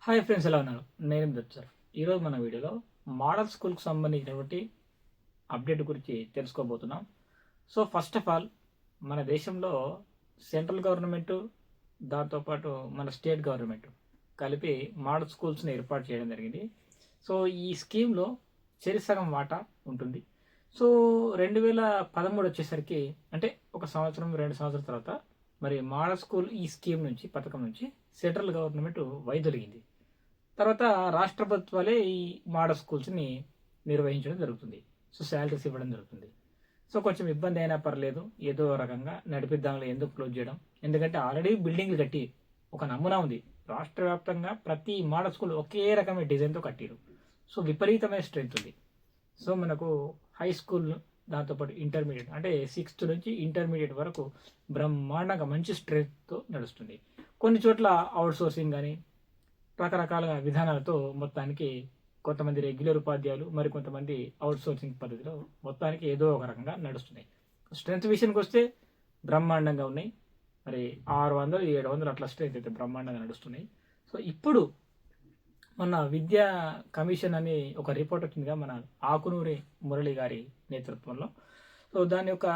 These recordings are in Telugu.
హాయ్ ఫ్రెండ్స్, ఎలా ఉన్నారు? నేను సార్. ఈరోజు మన వీడియోలో మోడల్ స్కూల్కి సంబంధించినటువంటి అప్డేట్ గురించి తెలుసుకోబోతున్నాం. సో ఫస్ట్ ఆఫ్ ఆల్, మన దేశంలో సెంట్రల్ గవర్నమెంట్ దాంతోపాటు మన స్టేట్ గవర్నమెంట్ కలిపి మోడల్ స్కూల్స్ని ఏర్పాటు చేయడం జరిగింది. సో ఈ స్కీమ్లో చెరిసగం వాటా ఉంటుంది. సో 2013 వచ్చేసరికి, అంటే ఒక సంవత్సరం 2 సంవత్సరాల తర్వాత మరి మోడల్ స్కూల్ ఈ స్కీమ్ నుంచి, పథకం నుంచి సెంట్రల్ గవర్నమెంట్ వైదొలిగింది. తర్వాత రాష్ట్ర ప్రభుత్వాలే ఈ మోడల్ స్కూల్స్ని నిర్వహించడం జరుగుతుంది. సో శాలరీస్ ఇవ్వడం జరుగుతుంది. సో కొంచెం ఇబ్బంది అయినా పర్లేదు, ఏదో రకంగా నడిపిద్దాంలో, ఎందుకు క్లోజ్ చేయడం. ఎందుకంటే ఆల్రెడీ బిల్డింగ్లు కట్టి ఒక నమూనా ఉంది. రాష్ట్ర వ్యాప్తంగా ప్రతి మోడల్ స్కూల్ ఒకే రకమైన డిజైన్తో కట్టిరు. సో విపరీతమైన స్ట్రెంత్ ఉంది. సో మనకు హై స్కూల్, దాంతోపాటు ఇంటర్మీడియట్, అంటే 6th నుంచి ఇంటర్మీడియట్ వరకు బ్రహ్మాండంగా మంచి స్ట్రెంత్తో నడుస్తుంది. కొన్ని చోట్ల అవుట్ సోర్సింగ్ కానీ రకరకాల విధానాలతో మొత్తానికి కొంతమంది రెగ్యులర్ ఉపాధ్యాయులు, మరి కొంతమంది అవుట్ సోర్సింగ్ పద్ధతిలో మొత్తానికి ఏదో ఒక రకంగా నడుస్తున్నాయి. స్ట్రెంత్ విషయానికి వస్తే బ్రహ్మాండంగా ఉన్నాయి. మరి 600, 700 అట్లా స్ట్రెంత్ అయితే బ్రహ్మాండంగా నడుస్తున్నాయి. సో ఇప్పుడు మన విద్యా కమిషన్ అని ఒక రిపోర్ట్ వచ్చిందిగా, మన ఆకునూరి మురళి గారి నేతృత్వంలో. సో దాని యొక్క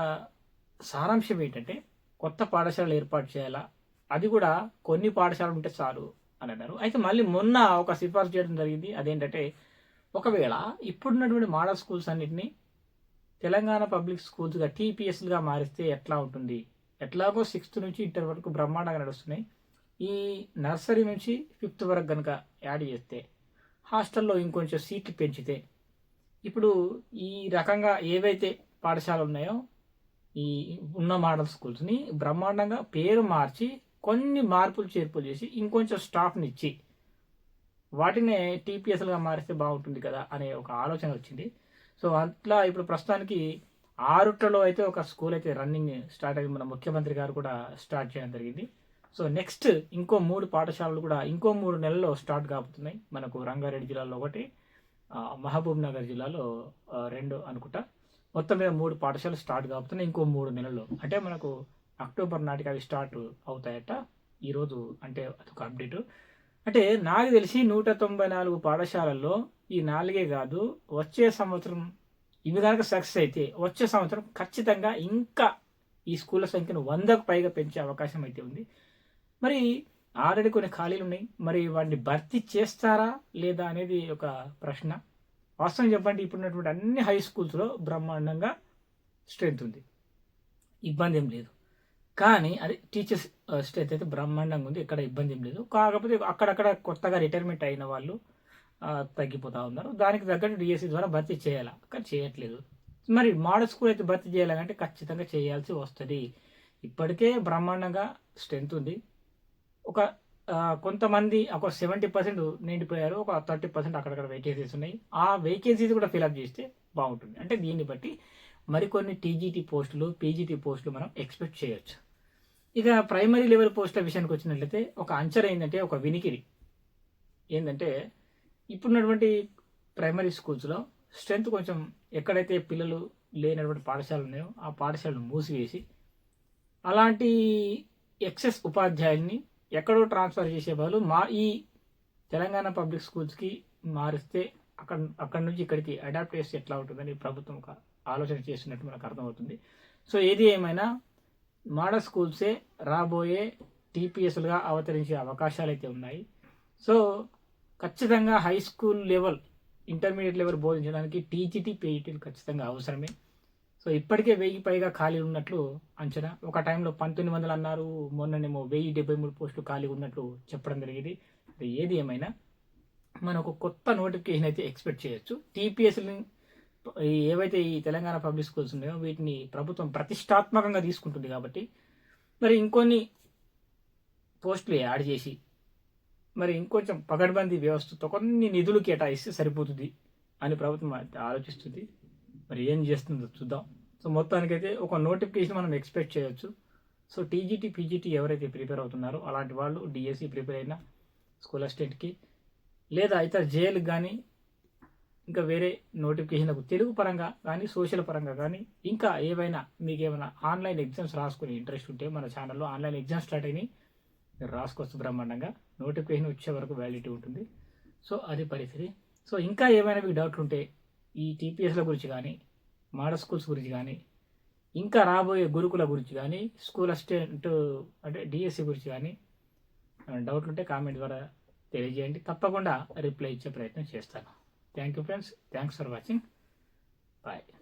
సారాంశం ఏంటంటే, కొత్త పాఠశాలలు ఏర్పాటు చేయాలా, అది కూడా కొన్ని పాఠశాలలు ఉంటే చాలు అని అన్నారు. అయితే మళ్ళీ మొన్న ఒక సిఫార్సు చేయడం జరిగింది. అదేంటంటే, ఒకవేళ ఇప్పుడున్నటువంటి మోడల్ స్కూల్స్ అన్నింటినీ తెలంగాణ పబ్లిక్ స్కూల్స్గా టీపీఎస్లుగా మారిస్తే ఎట్లా ఉంటుంది. ఎట్లాగో 6th నుంచి ఇంటర్ వరకు బ్రహ్మాండంగా నడుస్తున్నాయి. ఈ నర్సరీ నుంచి 5th వరకు కనుక యాడ్ చేస్తే, హాస్టల్లో ఇంకొంచెం సీట్లు పెంచితే, ఇప్పుడు ఈ రకంగా ఏవైతే పాఠశాలలు ఉన్నాయో ఈ ఉన్న మోడల్ స్కూల్స్ని బ్రహ్మాండంగా పేరు మార్చి కొన్ని మార్పులు చేర్పులు చేసి ఇంకొంచెం స్టాఫ్ని ఇచ్చి వాటినే టీపీఎస్లుగా మారిస్తే బాగుంటుంది కదా అనే ఒక ఆలోచన వచ్చింది. సో అట్లా ఇప్పుడు ప్రస్తుతానికి ఆరుట్లలో అయితే ఒక స్కూల్ అయితే రన్నింగ్ స్టార్ట్ అయింది. మన ముఖ్యమంత్రి గారు కూడా స్టార్ట్ చేయడం జరిగింది. సో నెక్స్ట్ ఇంకో 3 పాఠశాలలు కూడా ఇంకో 3 నెలల్లో స్టార్ట్ కాబోతున్నాయి. మనకు రంగారెడ్డి జిల్లాలో ఒకటి, మహబూబ్ నగర్ జిల్లాలో 2 అనుకుంటా. మొత్తం మీద 3 పాఠశాలలు స్టార్ట్ కాబోతున్నాయి ఇంకో 3 నెలల్లో. అంటే మనకు అక్టోబర్ నాటికి అవి స్టార్ట్ అవుతాయట. ఈరోజు అంటే అదొక అప్డేటు. అంటే నాకు తెలిసి 194 పాఠశాలల్లో ఈ 4 కాదు, వచ్చే సంవత్సరం ఇవి కనుక సక్సెస్ అయితే వచ్చే సంవత్సరం ఖచ్చితంగా ఇంకా ఈ స్కూళ్ళ సంఖ్యను 100కు పైగా పెంచే అవకాశం అయితే ఉంది. మరి ఆల్రెడీ కొన్ని ఖాళీలు ఉన్నాయి. మరి వాటిని భర్తీ చేస్తారా లేదా అనేది ఒక ప్రశ్న. వాస్తవం చెప్పండి, ఇప్పుడున్నటువంటి అన్ని హై స్కూల్స్లో బ్రహ్మాండంగా స్ట్రెంత్ ఉంది, ఇబ్బంది ఏం లేదు. కానీ అది టీచర్స్ స్ట్రెంత్ అయితే బ్రహ్మాండంగా ఉంది, ఎక్కడ ఇబ్బంది ఏం లేదు. కాకపోతే అక్కడక్కడ కొత్తగా రిటైర్మెంట్ అయిన వాళ్ళు తగ్గిపోతూ ఉన్నారు. దానికి తగ్గట్టు డిఎస్సి ద్వారా భర్తీ చేయాలా, కానీ చేయట్లేదు. మరి మోడల్ స్కూల్ అయితే భర్తీ చేయాలంటే ఖచ్చితంగా చేయాల్సి వస్తుంది. ఇప్పటికే బ్రహ్మాండంగా స్ట్రెంత్ ఉంది. ఒక కొంతమంది ఒక 70% నిండిపోయారు, ఒక 30% అక్కడక్కడ వేకెన్సీస్ ఉన్నాయి. ఆ వేకెన్సీస్ కూడా ఫిలప్ చేస్తే బాగుంటుంది. అంటే దీన్ని బట్టి మరికొన్ని టీజీటీ పోస్టులు, పీజీటీ పోస్టులు మనం ఎక్స్పెక్ట్ చేయొచ్చు. ఇక ప్రైమరీ లెవెల్ పోస్టుల విషయానికి వచ్చినట్లయితే ఒక అంచనా ఏంటంటే, ఒక వినికిడి ఏంటంటే, ఇప్పుడున్నటువంటి ప్రైమరీ స్కూల్స్లో స్ట్రెంత్ కొంచెం, ఎక్కడైతే పిల్లలు లేనటువంటి పాఠశాలలు ఉన్నాయో ఆ పాఠశాలను మూసివేసి అలాంటి ఎక్సెస్ ఉపాధ్యాయుల్ని ఎక్కడో ట్రాన్స్ఫర్ చేసే బదులు ఈ తెలంగాణ పబ్లిక్ స్కూల్స్కి మారిస్తే అక్కడ నుంచి ఇక్కడికి అడాప్ట్ చేస్తే ఎట్లా ఉంటుందని ప్రభుత్వం ఒక ఆలోచన చేస్తున్నట్టు మనకు అర్థమవుతుంది. సో ఏది ఏమైనా మోడల్ స్కూల్సే రాబోయే టీపీఎస్లుగా అవతరించే అవకాశాలు అయితే ఉన్నాయి. సో ఖచ్చితంగా high school level, intermediate level బోధించడానికి టీజీటీ, పీజీటీలు ఖచ్చితంగా అవసరమే. సో ఇప్పటికే 1000 పైగా ఖాళీ ఉన్నట్లు అంచనా. ఒక టైంలో 1900 అన్నారు, మొన్ననేమో 1073 పోస్టులు ఖాళీ ఉన్నట్లు చెప్పడం జరిగింది. ఏది ఏమైనా మనకు కొత్త నోటిఫికేషన్ అయితే ఎక్స్పెక్ట్ చేయొచ్చు. టీపీఎస్ని ఏవైతే ఈ తెలంగాణ పబ్లిక్ స్కూల్స్ ఉన్నాయో వీటిని ప్రభుత్వం ప్రతిష్టాత్మకంగా తీసుకుంటుంది కాబట్టి మరి ఇంకొన్ని పోస్టులు యాడ్ చేసి మరి ఇంకొంచెం పగడ్బందీ వ్యవస్థతో కొన్ని నిధులు కేటాయిస్తే సరిపోతుంది అని ప్రభుత్వం ఆలోచిస్తుంది. మరి ఏం చేస్తుందో చూద్దాం. సో మొత్తానికైతే ఒక నోటిఫికేషన్ మనం ఎక్స్పెక్ట్ చేయొచ్చు. సో టీజీటీ, పీజీటీ ఎవరైతే ప్రిపేర్ అవుతున్నారో అలాంటి వాళ్ళు డిఎస్సి ప్రిపేర్ అయిన స్కూల్ అసిస్టెంట్కి, లేదా ఇతర జేఎల్కి కానీ, ఇంకా వేరే నోటిఫికేషన్లకు తెలుగు పరంగా కానీ, సోషల్ పరంగా కానీ, ఇంకా ఏవైనా మీకు ఏమైనా ఆన్లైన్ ఎగ్జామ్స్ రాసుకునే ఇంట్రెస్ట్ ఉంటే మన ఛానల్లో ఆన్లైన్ ఎగ్జామ్స్ స్టార్ట్ అయినాయి, మీరు రాసుకోవచ్చు బ్రహ్మాండంగా. నోటిఫికేషన్ వచ్చే వరకు వ్యాలిడిటీ ఉంటుంది. సో అది పరిస్థితి. సో ఇంకా ఏమైనా మీకు డౌట్లు ఉంటే ఈ టీపీఎస్ల గురించి కానీ, మోడల్ స్కూల్స్ గురించి కానీ, ఇంకా రాబోయే గురుకుల గురించి కానీ, స్కూల్ అసిస్టెంట్ అంటే డిఎస్సి గురించి కానీ డౌట్లు ఉంటే కామెంట్ ద్వారా తెలియజేయండి. తప్పకుండా రిప్లై ఇచ్చే ప్రయత్నం చేస్తాను. Thank you friends. Thanks for watching. Bye.